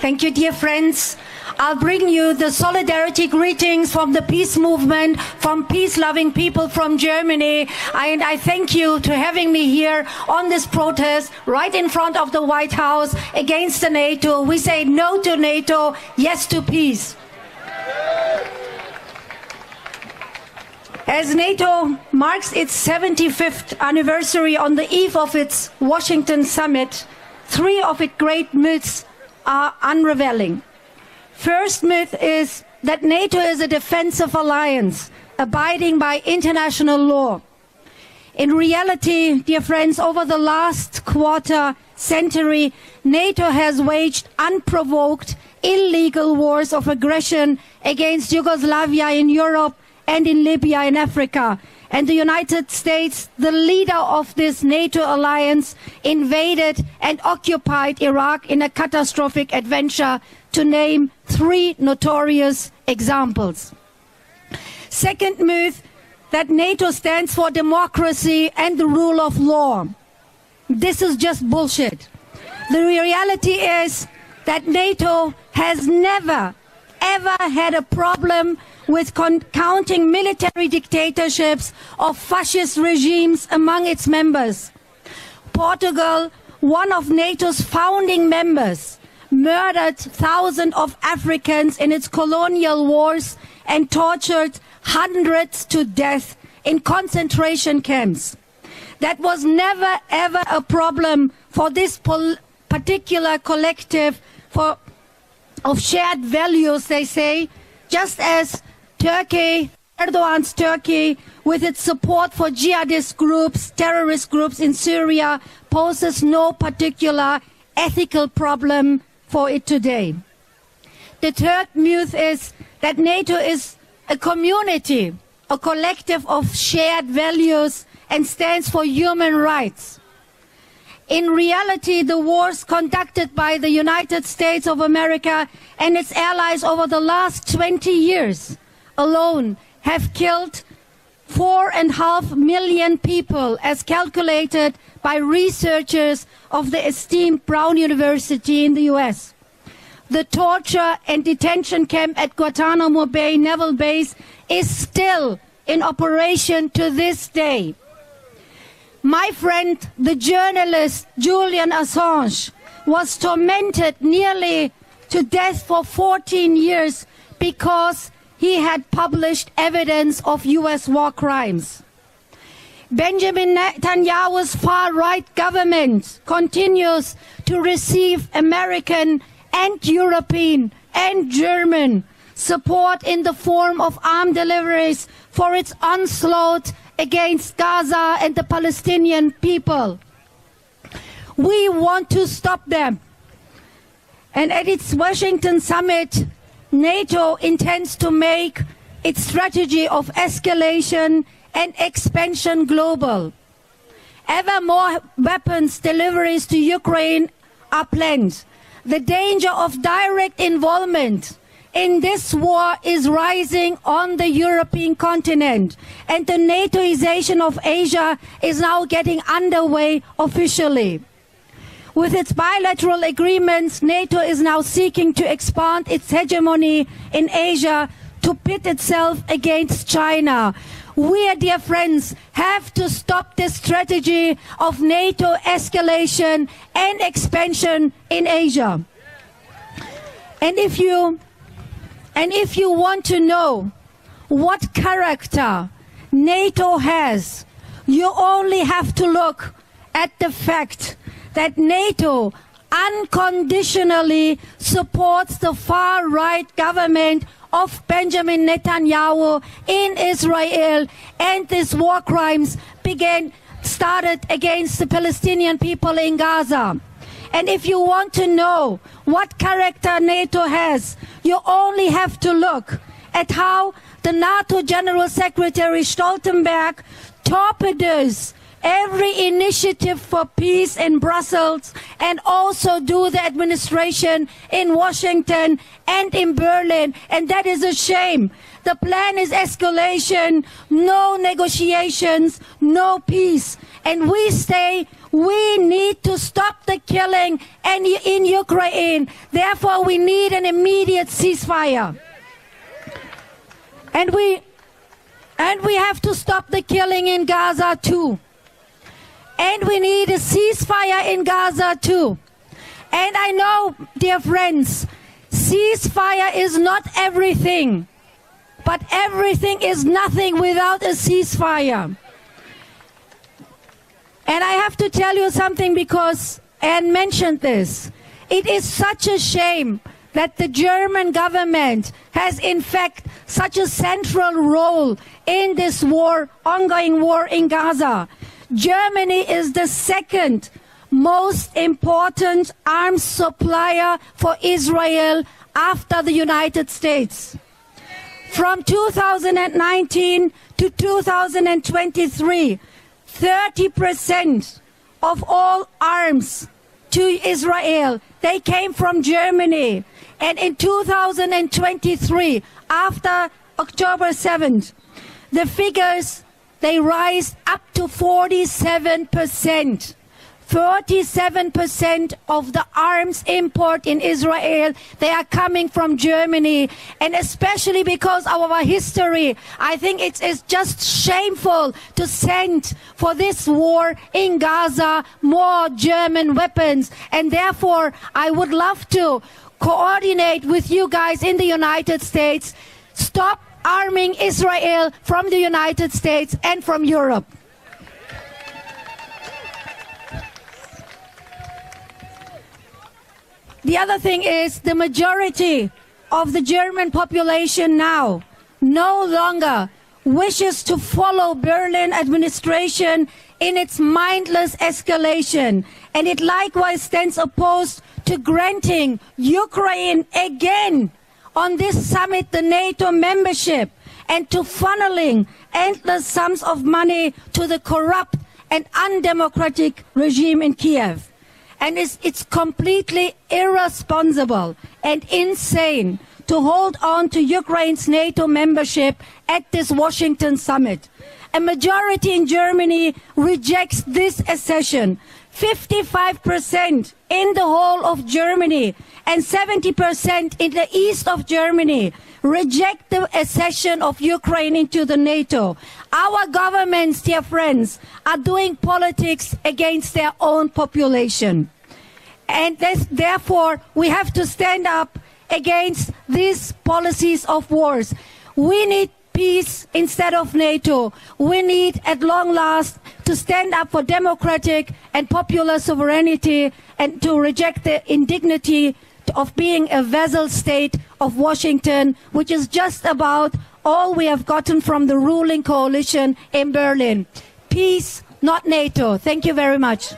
Thank you, dear friends. I'll bring you the solidarity greetings from the peace movement, from peace-loving people from Germany. And I thank you to having me here on this protest right in front of the White House against the NATO. We say no to NATO, yes to peace. As NATO marks its 75th anniversary on the eve of its Washington summit, three of its great myths are unraveling. First myth is that NATO is a defensive alliance, abiding by international law. In reality, dear friends, over the last quarter century, NATO has waged unprovoked, illegal wars of aggression against Yugoslavia in Europe and in Libya in Africa. And the United States, the leader of this NATO alliance, invaded and occupied Iraq in a catastrophic adventure, to name three notorious examples. Second myth, that NATO stands for democracy and the rule of law. This is just bullshit. The reality is that NATO has never, ever had a problem with counting military dictatorships of fascist regimes among its members. Portugal, one of NATO's founding members, murdered thousands of Africans in its colonial wars and tortured hundreds to death in concentration camps. That was never ever a problem for this particular collective of shared values, they say, just as Turkey, Erdogan's Turkey, with its support for jihadist groups, terrorist groups in Syria, poses no particular ethical problem for it today. The third myth is that NATO is a community, a collective of shared values, and stands for human rights. In reality, the wars conducted by the United States of America and its allies over the last 20 years alone have killed 4.5 million people, as calculated by researchers of the esteemed Brown University in the US. The torture and detention camp at Guantanamo Bay Naval Base is still in operation to this day. My friend, the journalist Julian Assange, was tormented nearly to death for 14 years because he had published evidence of US war crimes. Benjamin Netanyahu's far-right government continues to receive American and European and German support in the form of armed deliveries for its onslaught against Gaza and the Palestinian people. We want to stop them. And at its Washington summit, NATO intends to make its strategy of escalation and expansion global. Ever more weapons deliveries to Ukraine are planned. The danger of direct involvement in this war is rising on the European continent, and the NATOization of Asia is now getting underway officially. With its bilateral agreements, NATO is now seeking to expand its hegemony in Asia to pit itself against China. We, dear friends, have to stop this strategy of NATO escalation and expansion in Asia. And if you want to know what character NATO has, you only have to look at the fact that NATO unconditionally supports the far-right government of Benjamin Netanyahu in Israel, and these war crimes started against the Palestinian people in Gaza. And if you want to know what character NATO has, you only have to look at how the NATO General Secretary Stoltenberg torpedoes every initiative for peace in Brussels, and also do the administration in Washington and in Berlin. And that is a shame. The plan is escalation, no negotiations, no peace. And we say we need to stop the killing in Ukraine. Therefore, we need an immediate ceasefire. And we have to stop the killing in Gaza too. And we need a ceasefire in Gaza too. And I know, dear friends, ceasefire is not everything. But everything is nothing without a ceasefire. And I have to tell you something because Anne mentioned this. It is such a shame that the German government has in fact such a central role in this war, ongoing war in Gaza. Germany is the second most important arms supplier for Israel after the United States. From 2019 to 2023, 30% of all arms to Israel, they came from Germany. And in 2023, after October 7th, the figures, they rise up to 47%. 37% of the arms import in Israel, they are coming from Germany. And especially because of our history, I think it's just shameful to send for this war in Gaza more German weapons. And therefore, I would love to coordinate with you guys in the United States. Stop arming Israel from the United States and from Europe. The other thing is the majority of the German population now no longer wishes to follow Berlin administration in its mindless escalation. And it likewise stands opposed to granting Ukraine again on this summit the NATO membership and to funneling endless sums of money to the corrupt and undemocratic regime in Kiev. And it's completely irresponsible and insane to hold on to Ukraine's NATO membership at this Washington summit. A majority in Germany rejects this accession. 55% in the whole of Germany and 70% in the east of Germany reject the accession of Ukraine into the NATO. Our governments, dear friends, are doing politics against their own population. And therefore, we have to stand up against these policies of wars. We need peace instead of NATO. We need, at long last, to stand up for democratic and popular sovereignty and to reject the indignity of being a vassal state of Washington, which is just about all we have gotten from the ruling coalition in Berlin. Peace, not NATO. Thank you very much.